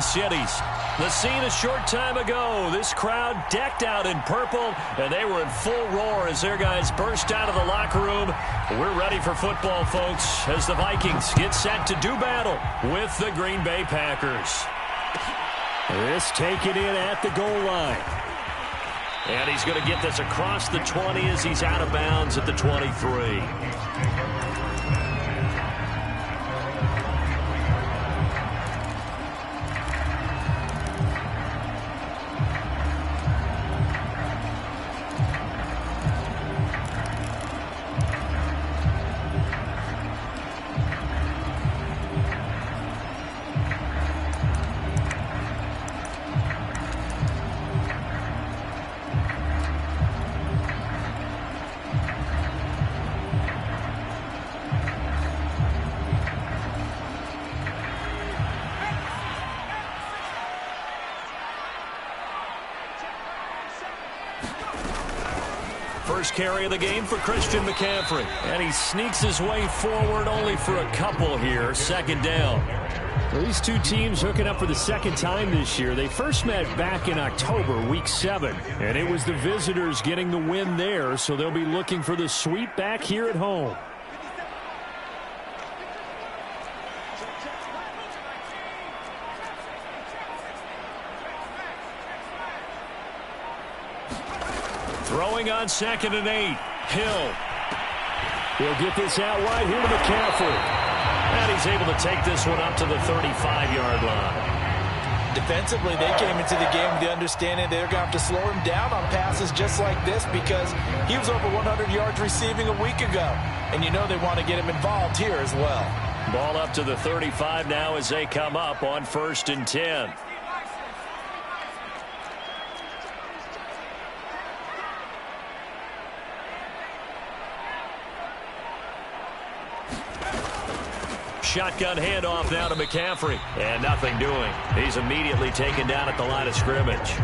Cities. The scene a short time ago. This crowd decked out in purple, and they were in full roar as their guys burst out of the locker room. We're ready for football, folks, as the Vikings get set to do battle with the Green Bay Packers. This taken in at the goal line. And he's going to get this across the 20 as he's out of bounds at the 23. First carry of the game for Christian McCaffrey. And he sneaks his way forward only for a couple here. Second down. Well, these two teams hooking up for the second time this year. They first met back in October, Week 7. And it was the visitors getting the win there, so they'll be looking for the sweep back here at home. Throwing on 2nd and 8. Hill. He'll get this out wide here to McCaffrey. And he's able to take this one up to the 35-yard line. Defensively, they came into the game with the understanding they're going to have to slow him down on passes just like this because he was over 100 yards receiving a week ago. And you know they want to get him involved here as well. Ball up to the 35 now as they come up on 1st and 10. Shotgun handoff now to McCaffrey. And nothing doing. He's immediately taken down at the line of scrimmage.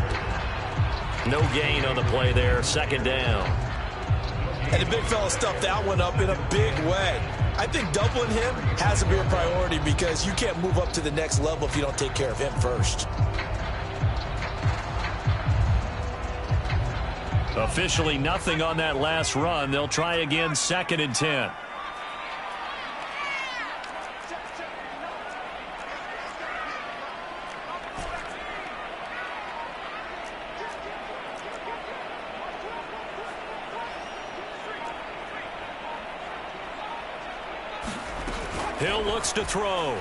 No gain on the play there. 2nd down. And the big fella stuffed that one up in a big way. I think doubling him has to be a priority because you can't move up to the next level if you don't take care of him first. Officially nothing on that last run. They'll try again 2nd and 10. Hill looks to throw.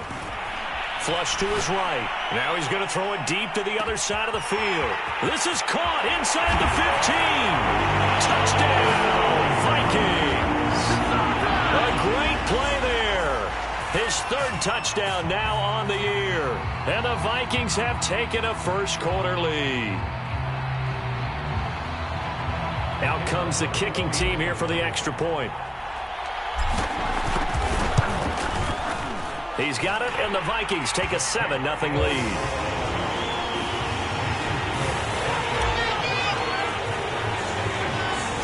Flush to his right. Now he's going to throw it deep to the other side of the field. This is caught inside the 15. Touchdown, Vikings. A great play there. His 3rd touchdown now on the year. And the Vikings have taken a first-quarter lead. Out comes the kicking team here for the extra point. He's got it, and the Vikings take a 7-0 lead.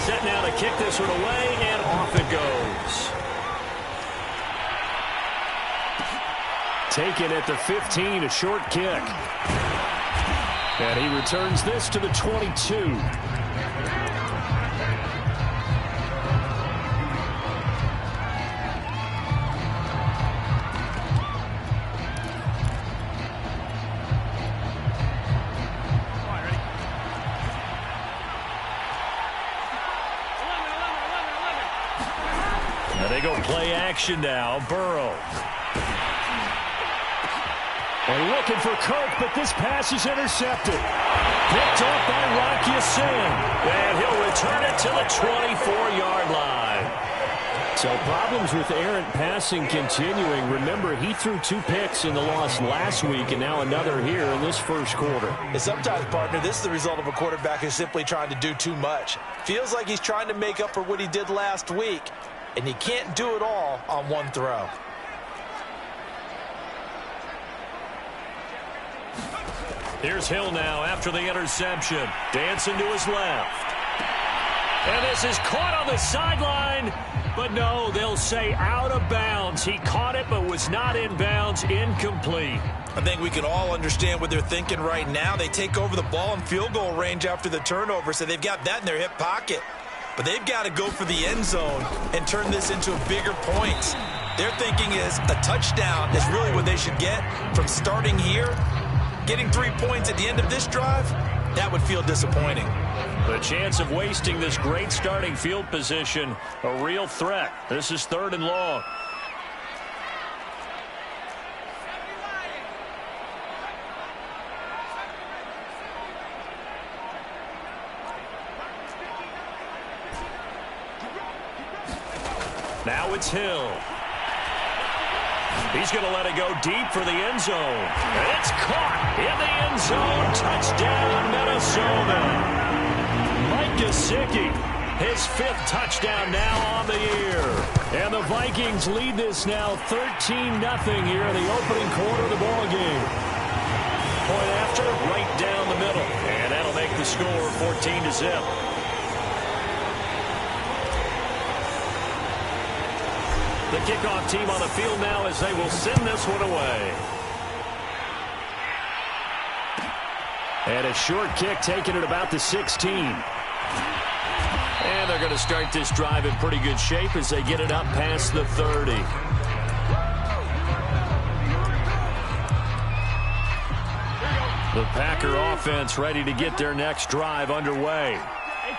Set now to kick this one away, and off it goes. Taken at the 15, a short kick. And he returns this to the 22. They go play action now. Burrow. And looking for Kirk, but this pass is intercepted. Picked off by Rock Ya-Sin. And he'll return it to the 24-yard line. So problems with errant passing continuing. Remember, he threw 2 picks in the loss last week, and now another here in this first quarter. And sometimes, partner, this is the result of a quarterback who's simply trying to do too much. Feels like he's trying to make up for what he did last week. And he can't do it all on one throw. Here's Hill now after the interception. Dancing to his left. And this is caught on the sideline. But no, they'll say out of bounds. He caught it but was not in bounds. Incomplete. I think we can all understand what they're thinking right now. They take over the ball in field goal range after the turnover, so they've got that in their hip pocket. But they've got to go for the end zone and turn this into a bigger point. Their thinking is a touchdown is really what they should get from starting here. Getting 3 points at the end of this drive, that would feel disappointing. The chance of wasting this great starting field position, a real threat. This is 3rd and long. Now it's Hill. He's going to let it go deep for the end zone. And it's caught in the end zone. Touchdown, Minnesota. Mike Gesicki, his 5th touchdown now on the year. And the Vikings lead this now 13-0 here in the opening quarter of the ball game. Point after, right down the middle. And that'll make the score 14-0. The kickoff team on the field now as they will send this one away. And a short kick taken at about the 16. And they're going to start this drive in pretty good shape as they get it up past the 30. The Packer offense ready to get their next drive underway.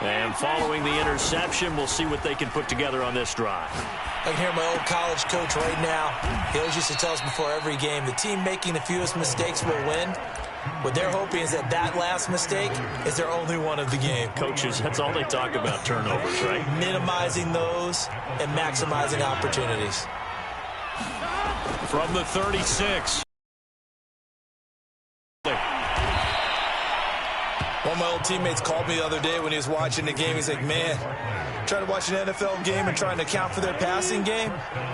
And following the interception, we'll see what they can put together on this drive. I can hear my old college coach right now. He always used to tell us before every game, the team making the fewest mistakes will win. What they're hoping is that that last mistake is their only one of the game. Coaches, that's all they talk about, turnovers, right? Minimizing those and maximizing opportunities. From the 36. One of my old teammates called me the other day when he was watching the game. He's like, man, trying to watch an NFL game and trying to account for their passing game,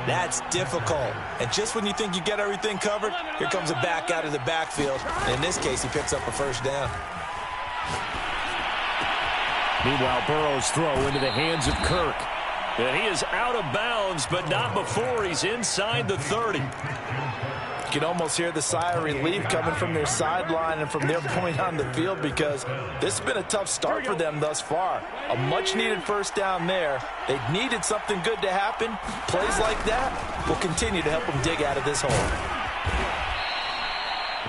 that's difficult. And just when you think you get everything covered, here comes a back out of the backfield. And in this case, he picks up a first down. Meanwhile, Burrow's throw into the hands of Kirk. And he is out of bounds, but not before he's inside the 30. You can almost hear the sigh of relief coming from their sideline and from their point on the field because this has been a tough start for them thus far. A much-needed first down there. They needed something good to happen. Plays like that will continue to help them dig out of this hole.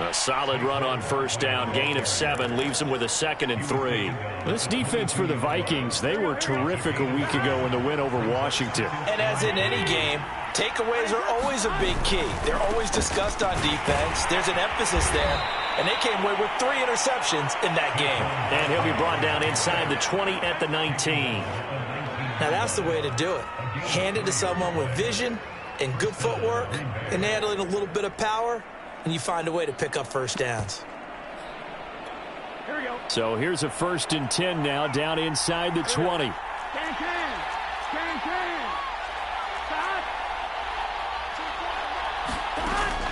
A solid run on first down. Gain of 7 leaves them with a 2nd and 3. This defense for the Vikings, they were terrific a week ago in the win over Washington. And as in any game, takeaways are always a big key. They're always discussed on defense. There's an emphasis there. And they came away with 3 interceptions in that game. And he'll be brought down inside the 20 at the 19. Now that's the way to do it. Hand it to someone with vision and good footwork and add in a little bit of power, and you find a way to pick up first downs. Here we go. So here's a 1st and 10 now down inside the 20.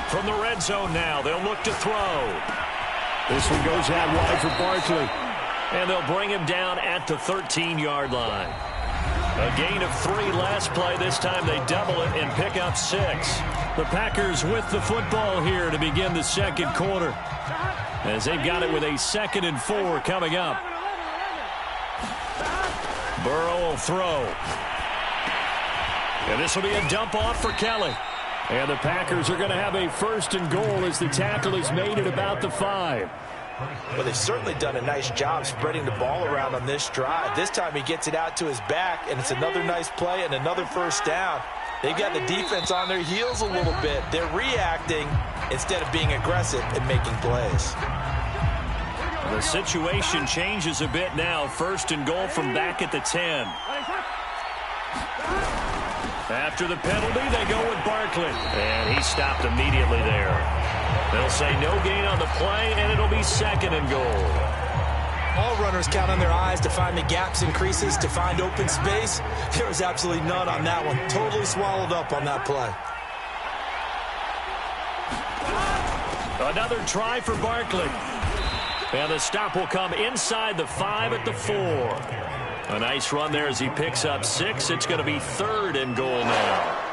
From the red zone now, they'll look to throw. This one goes out wide for Barkley. And they'll bring him down at the 13-yard line. A gain of 3 last play. This time they double it and pick up 6. The Packers with the football here to begin the 2nd quarter, as they've got it with a 2nd and 4 coming up. Burrow will throw. And this will be a dump off for Kelly. And the Packers are going to have a 1st and goal as the tackle is made at about the 5. Well, they've certainly done a nice job spreading the ball around on this drive. This time he gets it out to his back, and it's another nice play and another first down. They've got the defense on their heels a little bit. They're reacting instead of being aggressive and making plays. The situation changes a bit now. 1st and goal from back at the 10. After the penalty, they go with Barkley. And he stopped immediately there. They'll say no gain on the play, and it'll be 2nd and goal. All runners count on their eyes to find the gaps and creases, to find open space. There was absolutely none on that one. Totally swallowed up on that play. Another try for Barkley. And the stop will come inside the 5 at the 4. A nice run there as he picks up 6. It's going to be 3rd and goal now.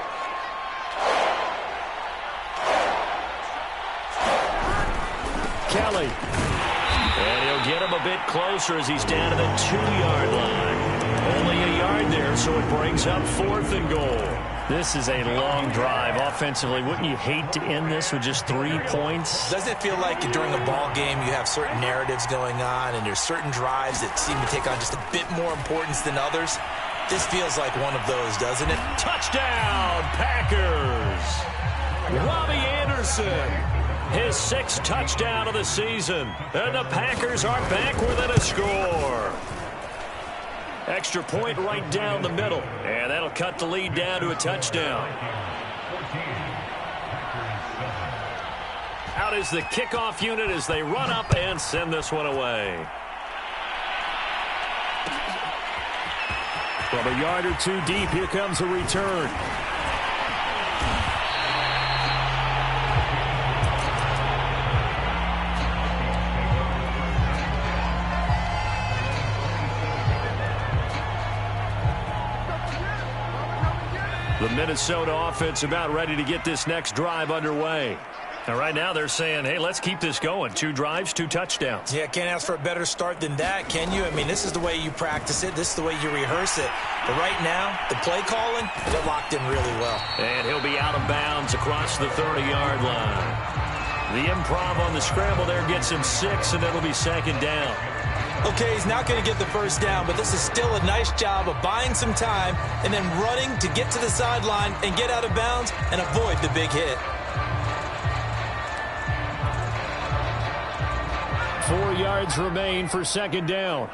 early. And he'll get him a bit closer as he's down to the 2-yard line. Only a yard there, so it brings up 4th and goal. This is a long drive offensively. Wouldn't you hate to end this with just 3 points? Doesn't it feel like during a ball game you have certain narratives going on and there's certain drives that seem to take on just a bit more importance than others? This feels like one of those, doesn't it? Touchdown, Packers! Robbie Anderson, his 6th touchdown of the season. And the Packers are back within a score. Extra point right down the middle. And that'll cut the lead down to a touchdown. Out is the kickoff unit as they run up and send this one away. From a yard or 2 deep, here comes a return. The Minnesota offense about ready to get this next drive underway. And right now they're saying, hey, let's keep this going. 2 drives, 2 touchdowns. Yeah, can't ask for a better start than that, can you? I mean, this is the way you practice it. This is the way you rehearse it. But right now, the play calling, they're locked in really well. And he'll be out of bounds across the 30-yard line. The improv on the scramble there gets him 6, and it'll be 2nd down. Okay, he's not going to get the first down, but this is still a nice job of buying some time and then running to get to the sideline and get out of bounds and avoid the big hit. 4 yards remain for 2nd down.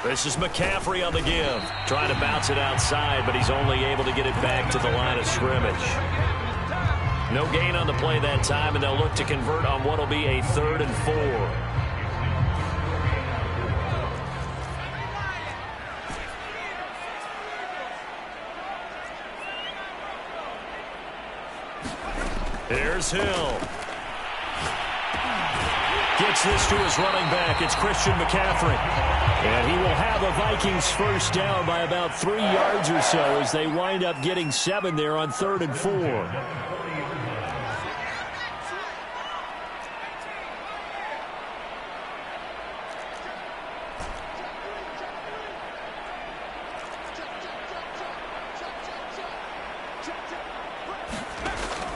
This is McCaffrey on the give. Trying to bounce it outside, but he's only able to get it back to the line of scrimmage. No gain on the play that time, and they'll look to convert on what will be a 3rd and 4. Here's Hill. Gets this to his running back. It's Christian McCaffrey. And he will have a Vikings first down by about 3 yards or so as they wind up getting 7 there on 3rd and 4.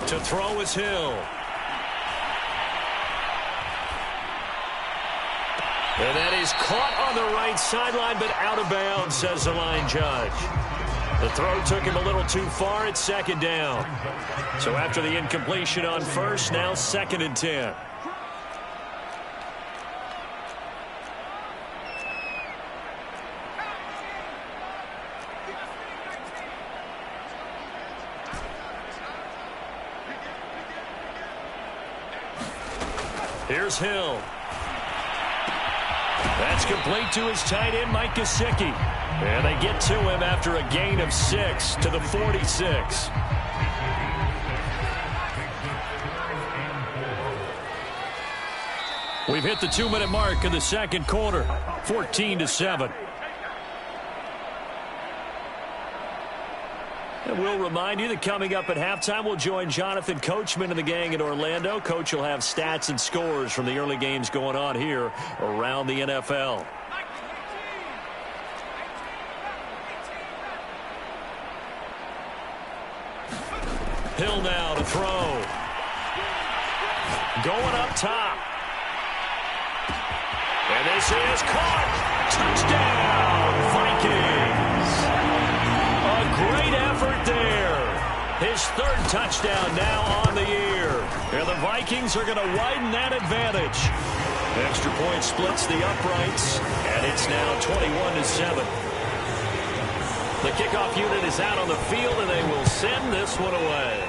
To throw is Hill. And that is caught on the right sideline, but out of bounds, says the line judge. The throw took him a little too far. It's 2nd down. So after the incompletion on 1st, now 2nd and 10. Here's Hill. That's complete to his tight end, Mike Gesicki. And they get to him after a gain of 6 to the 46. We've hit the 2-minute mark of the 2nd quarter, 14-7. And we'll remind you that coming up at halftime, we'll join Jonathan Coachman and the gang in Orlando. Coach will have stats and scores from the early games going on here around the NFL. Hill now to throw. Going up top. And this is caught. Touchdown, Vikings. A great effort there. His 3rd touchdown now on the year. And the Vikings are going to widen that advantage. Extra point splits the uprights, and it's now 21-7. The kickoff unit is out on the field, and they will send this one away.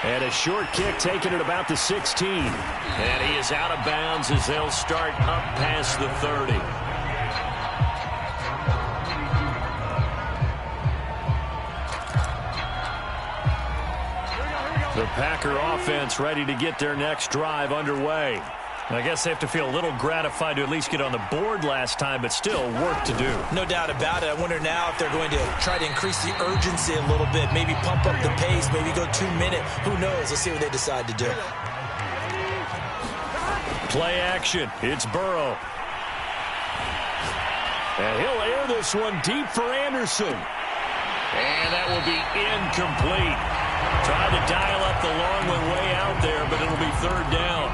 And a short kick taken at about the 16. And he is out of bounds as they'll start up past the 30. The Packer offense ready to get their next drive underway. I guess they have to feel a little gratified to at least get on the board last time, but still work to do. No doubt about it. I wonder now if they're going to try to increase the urgency a little bit, maybe pump up the pace, maybe go 2 minute. Who knows? Let's see what they decide to do. Play action. It's Burrow. And he'll air this one deep for Anderson. And that will be incomplete. Tried to dial up the long one way out there, but it'll be third down.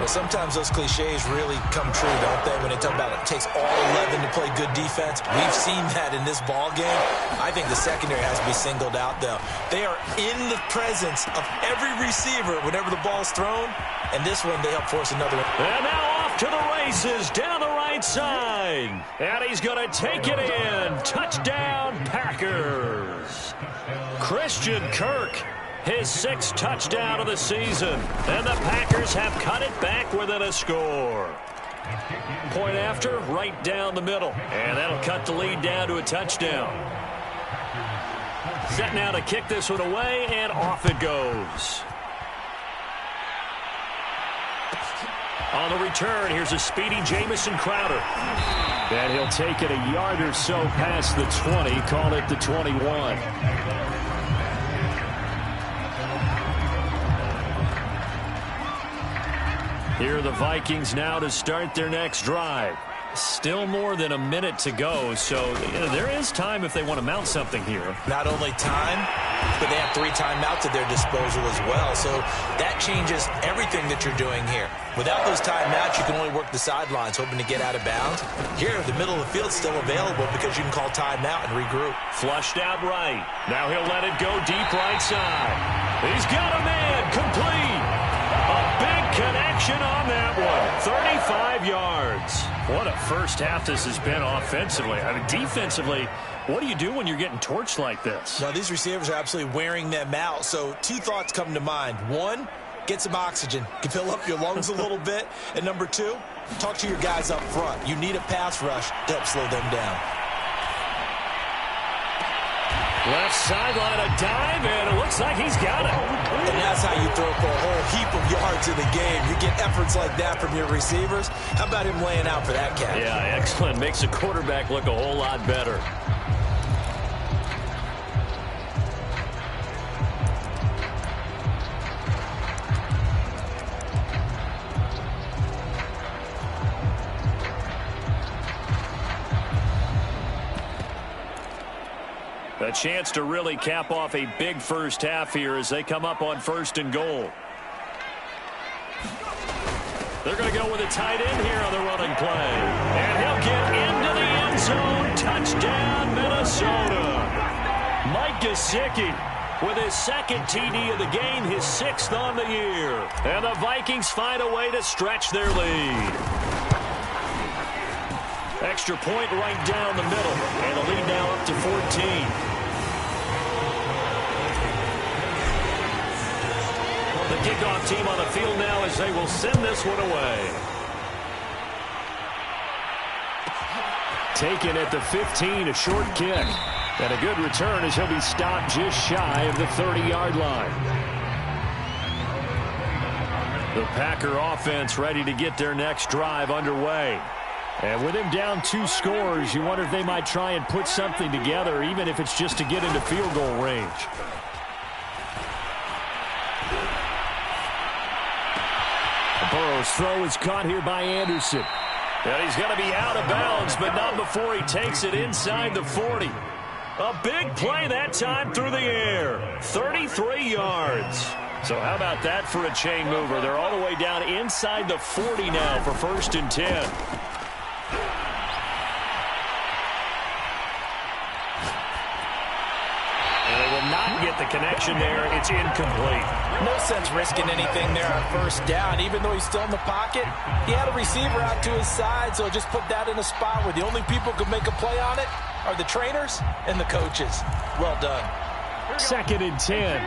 Well, sometimes those cliches really come true, don't they? When they talk about it takes all 11 to play good defense. We've seen that in this ball game. I think the secondary has to be singled out, though. They are in the presence of every receiver whenever the ball's thrown. And this one, they help force another one. And now off to the races down the right side. And he's going to take it in. Touchdown, Packers. Christian Kirk, his 6th touchdown of the season. And the Packers have cut it back within a score. Point after, right down the middle. And that'll cut the lead down to a touchdown. Set now to kick this one away, and off it goes. On the return, here's a speedy Jamison Crowder. And he'll take it a yard or so past the 20, call it the 21. Here are the Vikings now to start their next drive. Still more than a minute to go, so there is time if they want to mount something here. Not only time, but they have 3 timeouts at their disposal as well, so that changes everything that you're doing here. Without those timeouts, you can only work the sidelines, hoping to get out of bounds. Here, the middle of the field's still available because you can call timeout and regroup. Flushed out right. Now he'll let it go deep right side. He's got a man, complete. A big connection on that one. 35 yards. What a first half this has been offensively. I mean, defensively, what do you do when you're getting torched like this? Now, these receivers are absolutely wearing them out. So 2 thoughts come to mind. 1, get some oxygen. Can fill up your lungs a little bit. And number 2, talk to your guys up front. You need a pass rush to help slow them down. Left sideline, a dive, and it looks like he's got it. And that's how you throw for a whole heap of yards in the game. You get efforts like that from your receivers. How about him laying out for that catch? Yeah, excellent. Makes the quarterback look a whole lot better. A chance to really cap off a big first half here as they come up on 1st and goal. They're going to go with a tight end here on the running play. And he'll get into the end zone. Touchdown, Minnesota. Mike Gesicki with his 2nd TD of the game, his 6th on the year. And the Vikings find a way to stretch their lead. Extra point right down the middle. And the lead now up to 14. The kickoff team on the field now as they will send this one away. Taken at the 15, a short kick. And a good return as he'll be stopped just shy of the 30-yard line. The Packer offense ready to get their next drive underway. And with him down 2 scores, you wonder if they might try and put something together, even if it's just to get into field goal range. Burrow's throw is caught here by Anderson. And he's going to be out of bounds, but not before he takes it inside the 40. A big play that time through the air. 33 yards. So how about that for a chain mover? They're all the way down inside the 40 now for 1st and 10. Not get the connection there. It's incomplete. No sense risking anything there on 1st down. Even though he's still in the pocket, he had a receiver out to his side, so just put that in a spot where the only people who can make a play on it are the trainers and the coaches. Well done. 2nd and 10.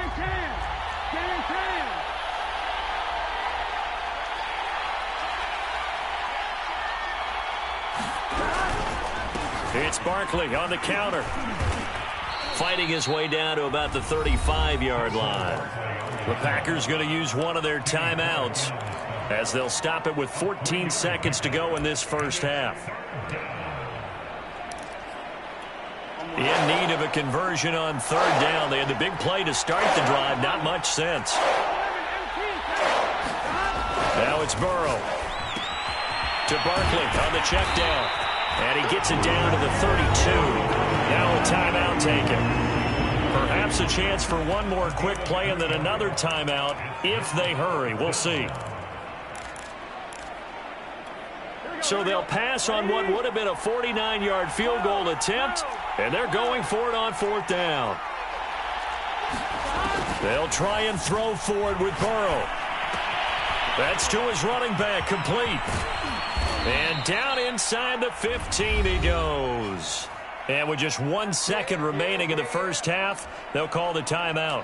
It's Barkley on the counter. Fighting his way down to about the 35-yard line. The Packers going to use one of their timeouts. as they'll stop it with 14 seconds to go in this first half. In need of a conversion on third down. They had the big play to start the drive. Not much sense. Now it's Burrow to Barkley on the check down. And he gets it down to the 32. Now a timeout taken. Perhaps a chance for one more quick play and then another timeout if they hurry. We'll see. So they'll pass on what would have been a 49-yard field goal attempt, and they're going for it on fourth down. They'll try and throw forward with Burrow. That's to his running back, complete. And down inside the 15 he goes. And with just 1 second remaining in the first half, they'll call the timeout.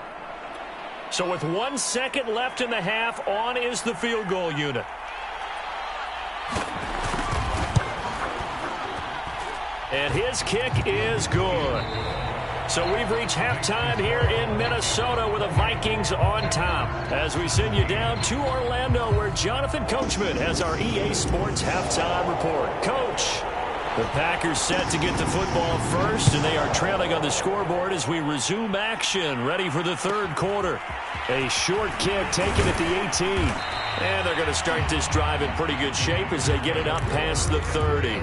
So with 1 second left in the half, on is the field goal unit. And his kick is good. So we've reached halftime here in Minnesota with the Vikings on top. As we send you down to Orlando, where Jonathan Coachman has our EA Sports halftime report. Coach, the Packers set to get the football first, and they are trailing on the scoreboard as we resume action, ready for the third quarter. A short kick taken at the 18. And they're going to start this drive in pretty good shape as they get it up past the 30.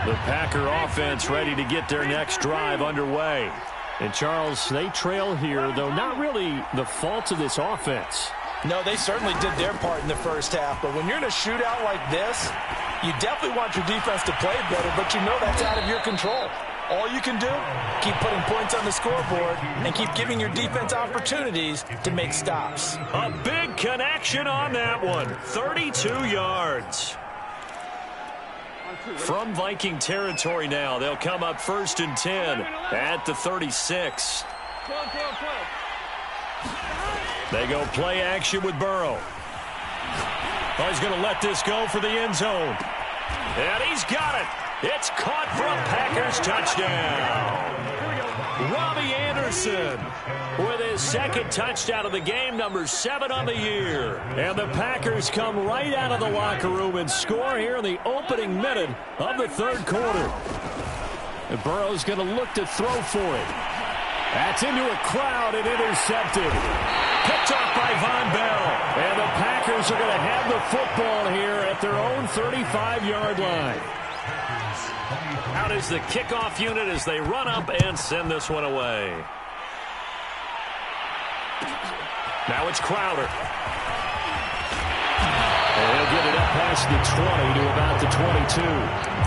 The Packer offense ready to get their next drive underway. And, Charles, they trail here, though not really the fault of this offense. No, they certainly did their part in the first half. But when you're in a shootout like this, you definitely want your defense to play better, but you know that's out of your control. All you can do, keep putting points on the scoreboard and keep giving your defense opportunities to make stops. A big connection on that one. 32 yards. From Viking territory now, they'll come up 1st and 10 at the 36. They go play action with Burrow. Oh, he's going to let this go for the end zone. And he's got it. It's caught for a Packers touchdown. Robbie Anderson with his second touchdown of the game, number 7 on the year. And the Packers come right out of the locker room and score here in the opening minute of the third quarter. And Burrow's going to look to throw for it. That's into a crowd and intercepted. Picked off by Von Bell. And the Packers are going to have the football here at their own 35-yard line. Out is the kickoff unit as they run up and send this one away. Now it's Crowder. And he'll get it up past the 20 to about the 22.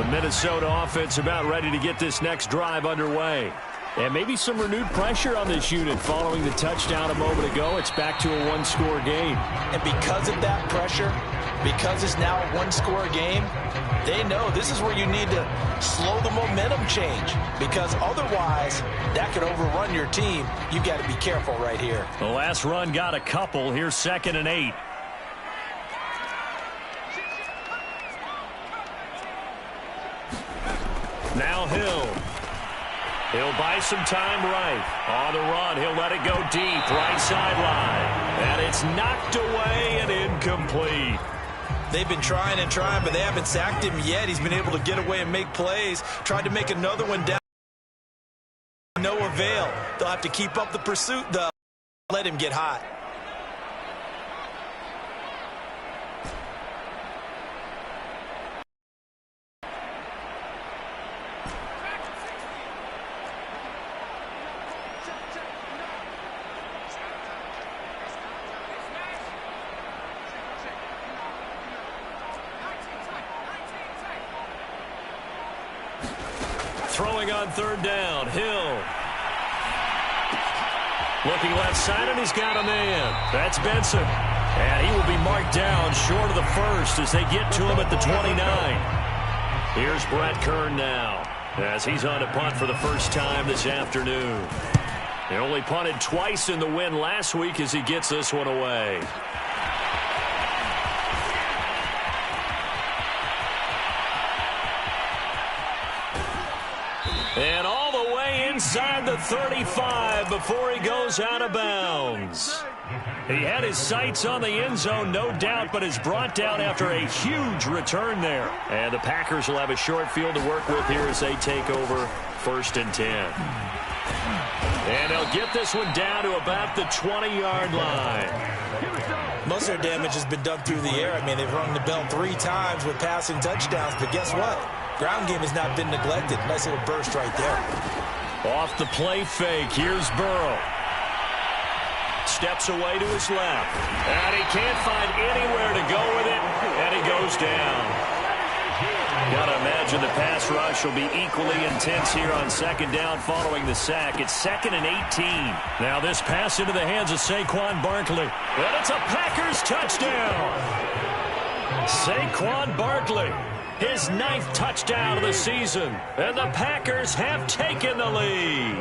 The Minnesota offense about ready to get this next drive underway. And maybe some renewed pressure on this unit following the touchdown a moment ago. It's back to a one-score game. And because of that pressure, because it's now a one-score game, they know this is where you need to slow the momentum change. Because otherwise, that could overrun your team. You've got to be careful right here. The last run got a couple. Here's 2nd and 8. Now Hill. He'll buy some time right. On the run, he'll let it go deep, right sideline. And it's knocked away and incomplete. They've been trying and trying, but they haven't sacked him yet. He's been able to get away and make plays. Tried to make another one down. No avail. They'll have to keep up the pursuit, though. Let him get hot. Throwing on third down, Hill. Looking left side, and he's got a man. That's Benson. And he will be marked down short of the first as they get to him at the 29. Here's Brett Kern now as he's on to punt for the first time this afternoon. He only punted twice in the win last week as he gets this one away. inside the 35 before he goes out of bounds. He had his sights on the end zone, no doubt, but is brought down after a huge return there. And the Packers will have a short field to work with here as they take over 1st and 10. And they'll get this one down to about the 20-yard line. Most of their damage has been done through the air. I mean, they've rung the bell 3 times with passing touchdowns, but guess what? Ground game has not been neglected. Nice little burst right there. Off the play fake, here's Burrow. Steps away to his left. And he can't find anywhere to go with it, and he goes down. Got to imagine the pass rush will be equally intense here on 2nd down following the sack. It's 2nd and 18. Now this pass into the hands of Saquon Barkley. And it's a Packers touchdown. Saquon Barkley, his 9th touchdown of the season. And the Packers have taken the lead.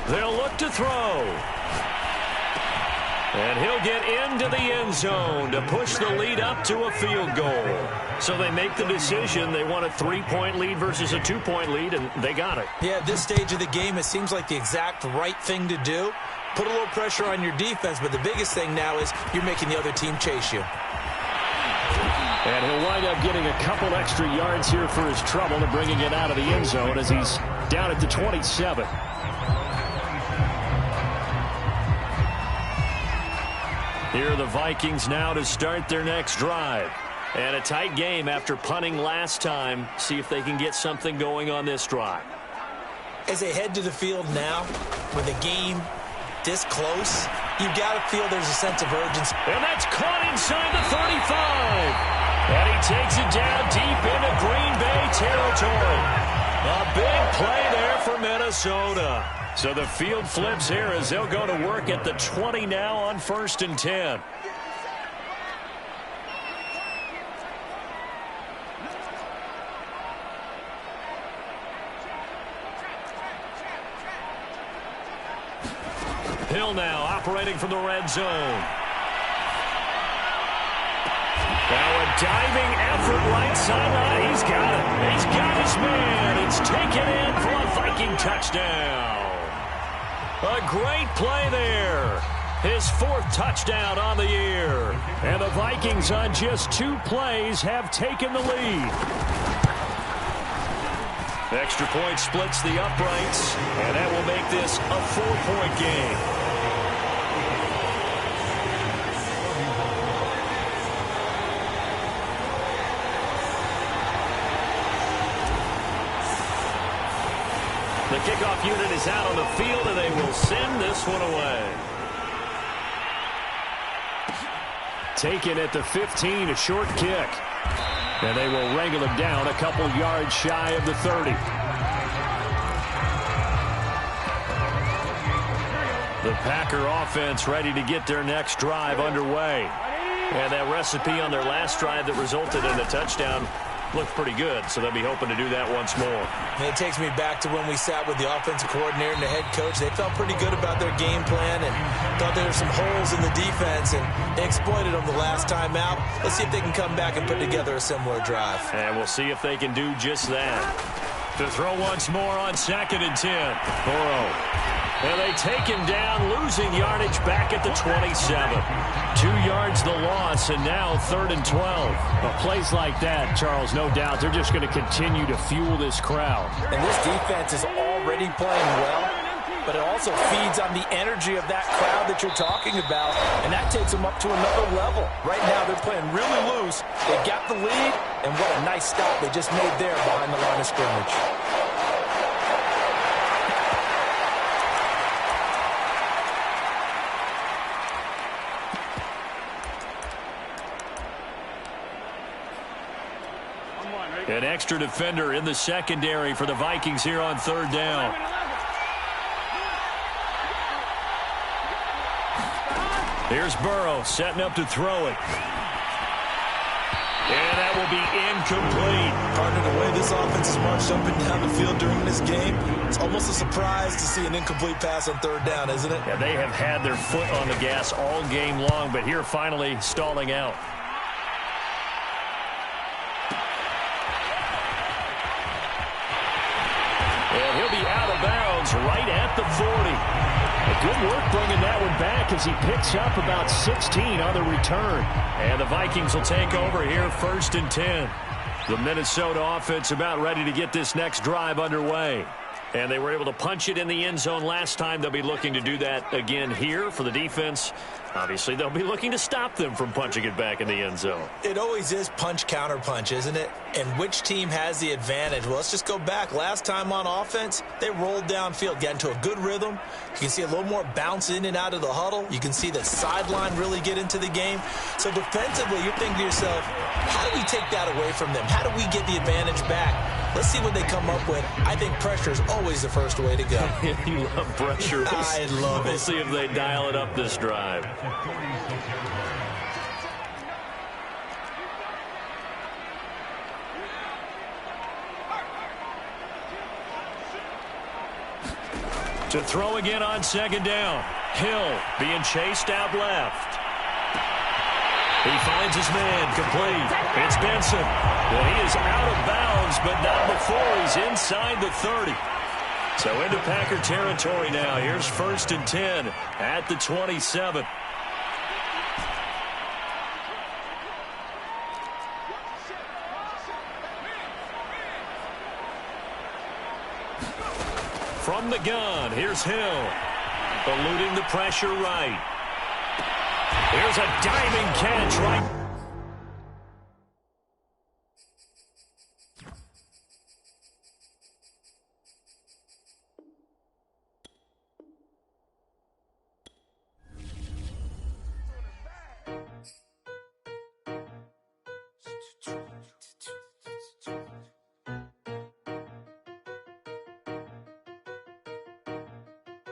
They'll look to throw. And he'll get into the end zone to push the lead up to a field goal. So they make the decision. They want a 3-point lead versus a 2-point lead, and they got it. Yeah, at this stage of the game, it seems like the exact right thing to do. Put a little pressure on your defense, but the biggest thing now is you're making the other team chase you. And he'll wind up getting a couple extra yards here for his trouble and bringing it out of the end zone as he's down at the 27. Here are the Vikings now to start their next drive. And a tight game after punting last time. See if they can get something going on this drive. As they head to the field now, with the game this close, you've got to feel there's a sense of urgency. And that's caught inside the 35. And he takes it down deep into Green Bay territory. A big play there for Minnesota. So the field flips here as they'll go to work at the 20 now on 1st and 10. Hill now operating from the red zone. Now a diving effort right sideline. He's got it. He's got his man. It's taken in for a Viking touchdown. A great play there. His 4th touchdown on the year. And the Vikings on just 2 plays have taken the lead. Extra point splits the uprights, and that will make this a 4-point game. The kickoff unit is out on the field, and they will send this one away. Taken at the 15, a short kick. And they will wrangle him down a couple yards shy of the 30. The Packer offense ready to get their next drive underway. And that recipe on their last drive that resulted in a touchdown looked pretty good, so they'll be hoping to do that once more. And it takes me back to when we sat with the offensive coordinator and the head coach. They felt pretty good about their game plan and thought there were some holes in the defense, and they exploited them the last time out. Let's see if they can come back and put together a similar drive. And we'll see if they can do just that. To throw once more on 2nd and 10. Burrow. And they take him down, losing yardage back at the 27. 2 yards the loss, and now 3rd and 12. Well, plays like that, Charles, no doubt, they're just going to continue to fuel this crowd. And this defense is already playing well, but it also feeds on the energy of that crowd that you're talking about, and that takes them up to another level. Right now, they're playing really loose. They got the lead, and what a nice stop they just made there behind the line of scrimmage. An extra defender in the secondary for the Vikings here on 3rd down. Here's Burrow setting up to throw it. And that will be incomplete. Partner, the way this offense has marched up and down the field during this game, it's almost a surprise to see an incomplete pass on 3rd down, isn't it? Yeah, they have had their foot on the gas all game long, but here finally stalling out. right at the 40. Good work bringing that one back as he picks up about 16 on the return. And the Vikings will take over here, 1st and 10. The Minnesota offense about ready to get this next drive underway. And they were able to punch it in the end zone last time. They'll be looking to do that again here for the defense. Obviously, they'll be looking to stop them from punching it back in the end zone. It always is punch, counter punch, isn't it? And which team has the advantage? Well, let's just go back. Last time on offense, they rolled downfield, got into a good rhythm. You can see a little more bounce in and out of the huddle. You can see the sideline really get into the game. So defensively, you're thinking to yourself, how do we take that away from them? How do we get the advantage back? Let's see what they come up with. I think pressure is always the first way to go. You love pressure. I love it. We'll see if they dial it up this drive. To throw again on 2nd down. Hill being chased out left. He finds his man, complete. It's Benson. Well, he is out of bounds, but not before he's inside the 30. So into Packer territory now. Here's 1st and 10 at the 27. From the gun, here's Hill. Eluding the pressure right. Here's a diving catch right.